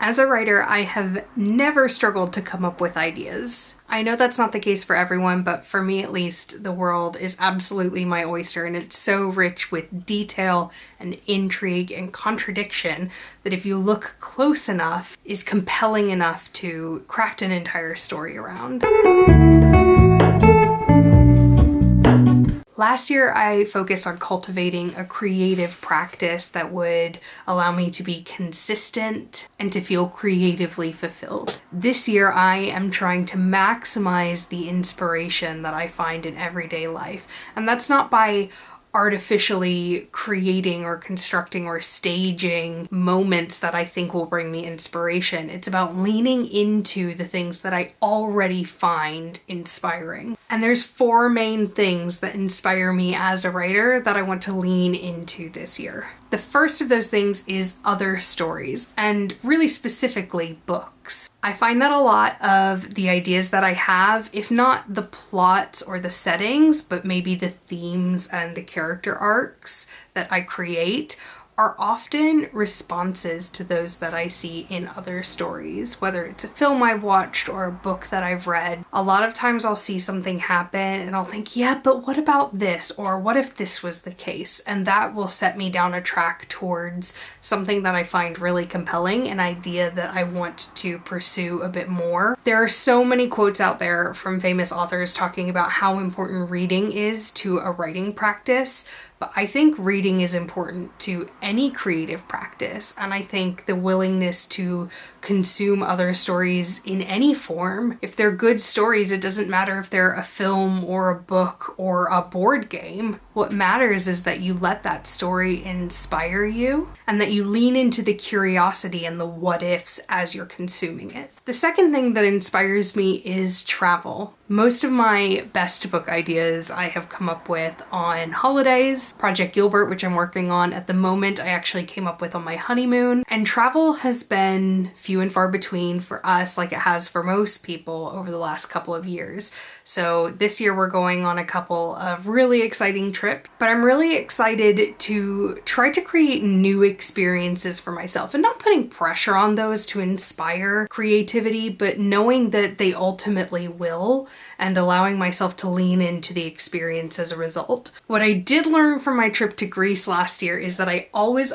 As a writer, I have never struggled to come up with ideas. I know that's not the case for everyone, but for me at least, the world is absolutely my oyster, and it's so rich with detail and intrigue and contradiction that if you look close enough, is compelling enough to craft an entire story around. Last year, I focused on cultivating a creative practice that would allow me to be consistent and to feel creatively fulfilled. This year, I am trying to maximize the inspiration that I find in everyday life. And that's not by artificially creating or constructing or staging moments that I think will bring me inspiration. It's about leaning into the things that I already find inspiring. And there's 4 main things that inspire me as a writer that I want to lean into this year. The first of those things is other stories, and really specifically books. I find that a lot of the ideas that I have, if not the plots or the settings, but maybe the themes and the character arcs that I create, are often responses to those that I see in other stories, whether it's a film I've watched or a book that I've read. A lot of times I'll see something happen and I'll think, yeah, but what about this? Or what if this was the case? And that will set me down a track towards something that I find really compelling, an idea that I want to pursue a bit more. There are so many quotes out there from famous authors talking about how important reading is to a writing practice. But I think reading is important to any creative practice, and I think the willingness to consume other stories in any form, if they're good stories, it doesn't matter if they're a film or a book or a board game. What matters is that you let that story inspire you and that you lean into the curiosity and the what ifs as you're consuming it. The second thing that inspires me is travel. Most of my best book ideas I have come up with on holidays. Project Gilbert, which I'm working on at the moment, I actually came up with on my honeymoon. And travel has been few and far between for us, like it has for most people over the last couple of years. So this year we're going on a couple of really exciting trips, but I'm really excited to try to create new experiences for myself and not putting pressure on those to inspire creativity, but knowing that they ultimately will, and allowing myself to lean into the experience as a result. What I did learn from my trip to Greece last year is that I always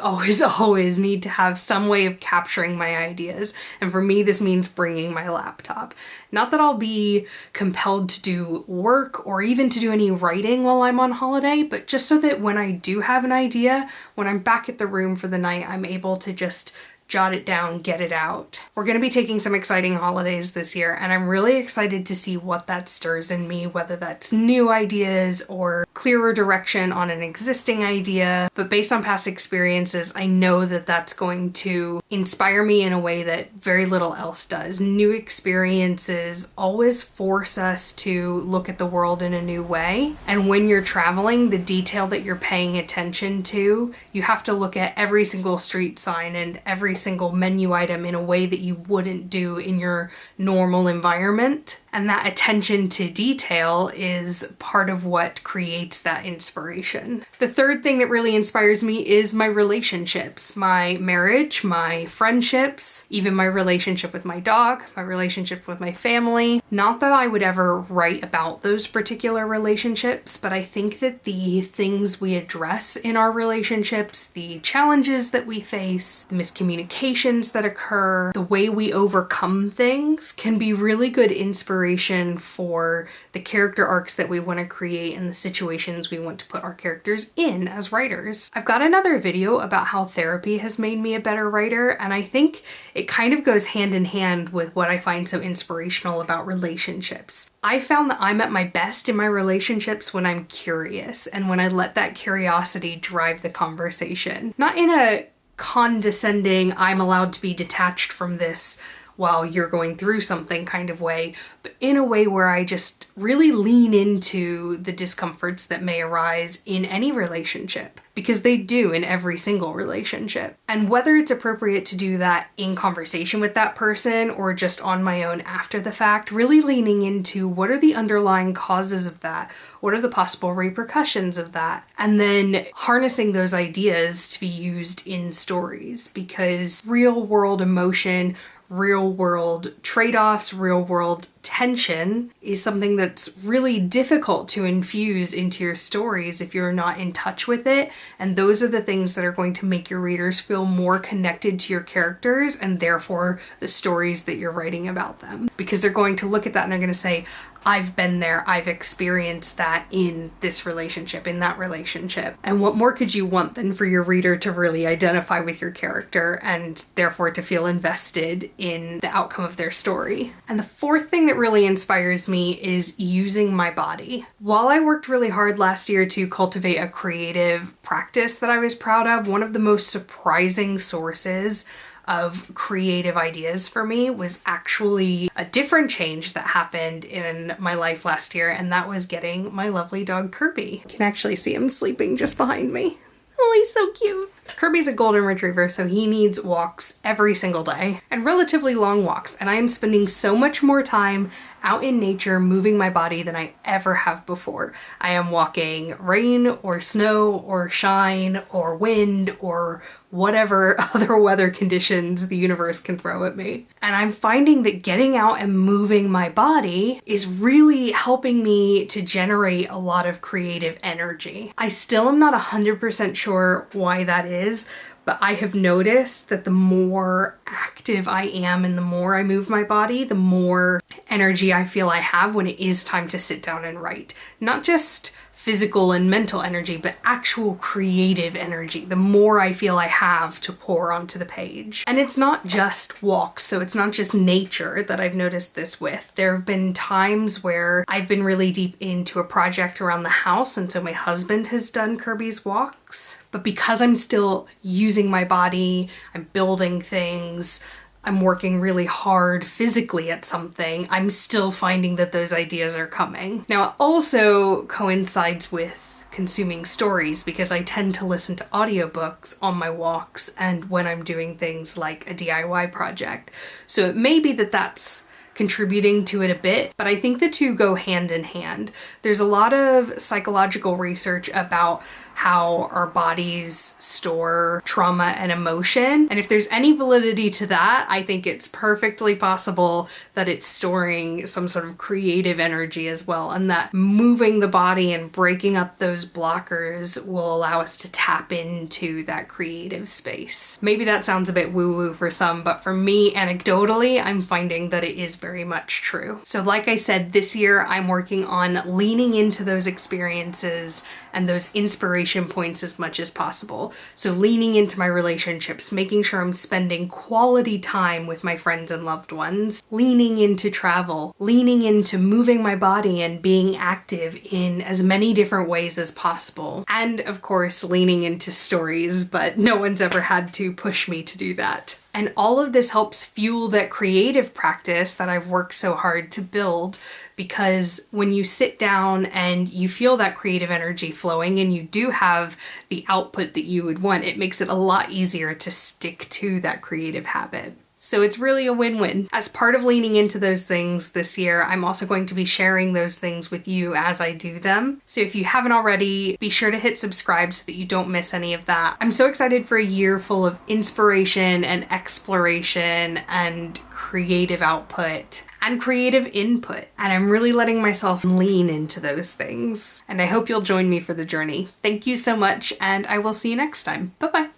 need to have some way of capturing my ideas. And for me, this means bringing my laptop. Not that I'll be compelled to do work or even to do any writing while I'm on holiday, but just so that when I do have an idea, when I'm back at the room for the night, I'm able to just jot it down, get it out. We're going to be taking some exciting holidays this year, and I'm really excited to see what that stirs in me, whether that's new ideas or clearer direction on an existing idea. But based on past experiences, I know that that's going to inspire me in a way that very little else does. New experiences always force us to look at the world in a new way. And when you're traveling, the detail that you're paying attention to, you have to look at every single street sign and every single menu item in a way that you wouldn't do in your normal environment. And that attention to detail is part of what creates that inspiration. The third thing that really inspires me is my relationships, my marriage, my friendships, even my relationship with my dog, my relationship with my family. Not that I would ever write about those particular relationships, but I think that the things we address in our relationships, the challenges that we face, the miscommunications that occur, the way we overcome things can be really good inspiration for the character arcs that we want to create and the situations we want to put our characters in as writers. I've got another video about how therapy has made me a better writer, and I think it kind of goes hand in hand with what I find so inspirational about relationships. I found that I'm at my best in my relationships when I'm curious and when I let that curiosity drive the conversation. Not in a condescending, I'm allowed to be detached from this while you're going through something kind of way, but in a way where I just really lean into the discomforts that may arise in any relationship, because they do in every single relationship. And whether it's appropriate to do that in conversation with that person or just on my own after the fact, really leaning into what are the underlying causes of that, what are the possible repercussions of that, and then harnessing those ideas to be used in stories, because real world emotion, real world trade-offs, real world tension is something that's really difficult to infuse into your stories if you're not in touch with it. And those are the things that are going to make your readers feel more connected to your characters and therefore the stories that you're writing about them. Because they're going to look at that and they're going to say, I've been there, I've experienced that in this relationship, in that relationship. And what more could you want than for your reader to really identify with your character and therefore to feel invested in the outcome of their story. And the fourth thing that really inspires me is using my body. While I worked really hard last year to cultivate a creative practice that I was proud of, one of the most surprising sources of creative ideas for me was actually a different change that happened in my life last year, and that was getting my lovely dog Kirby. You can actually see him sleeping just behind me. Oh, he's so cute. Kirby's a golden retriever, so he needs walks every single day, and relatively long walks, and I am spending so much more time out in nature moving my body than I ever have before. I am walking rain or snow or shine or wind or whatever other weather conditions the universe can throw at me. And I'm finding that getting out and moving my body is really helping me to generate a lot of creative energy. I still am not 100% sure why that is, but I have noticed that the more active I am and the more I move my body, the more energy I feel I have when it is time to sit down and write. Not just physical and mental energy, but actual creative energy, the more I feel I have to pour onto the page. And it's not just walks, so it's not just nature that I've noticed this with. There have been times where I've been really deep into a project around the house, and so my husband has done Kirby's walks. But because I'm still using my body, I'm building things, I'm working really hard physically at something, I'm still finding that those ideas are coming. Now, it also coincides with consuming stories because I tend to listen to audiobooks on my walks and when I'm doing things like a DIY project. So it may be that that's contributing to it a bit, but I think the two go hand in hand. There's a lot of psychological research about how our bodies store trauma and emotion. And if there's any validity to that, I think it's perfectly possible that it's storing some sort of creative energy as well. And that moving the body and breaking up those blockers will allow us to tap into that creative space. Maybe that sounds a bit woo-woo for some, but for me, anecdotally, I'm finding that it is very much true. So like I said, this year I'm working on leaning into those experiences and those inspiration points as much as possible. So leaning into my relationships, making sure I'm spending quality time with my friends and loved ones, leaning into travel, leaning into moving my body and being active in as many different ways as possible. And of course, leaning into stories, but no one's ever had to push me to do that. And all of this helps fuel that creative practice that I've worked so hard to build, because when you sit down and you feel that creative energy flowing and you do have the output that you would want, it makes it a lot easier to stick to that creative habit. So it's really a win-win. As part of leaning into those things this year, I'm also going to be sharing those things with you as I do them. So if you haven't already, be sure to hit subscribe so that you don't miss any of that. I'm so excited for a year full of inspiration and exploration and creative output and creative input. And I'm really letting myself lean into those things. And I hope you'll join me for the journey. Thank you so much, and I will see you next time. Bye-bye.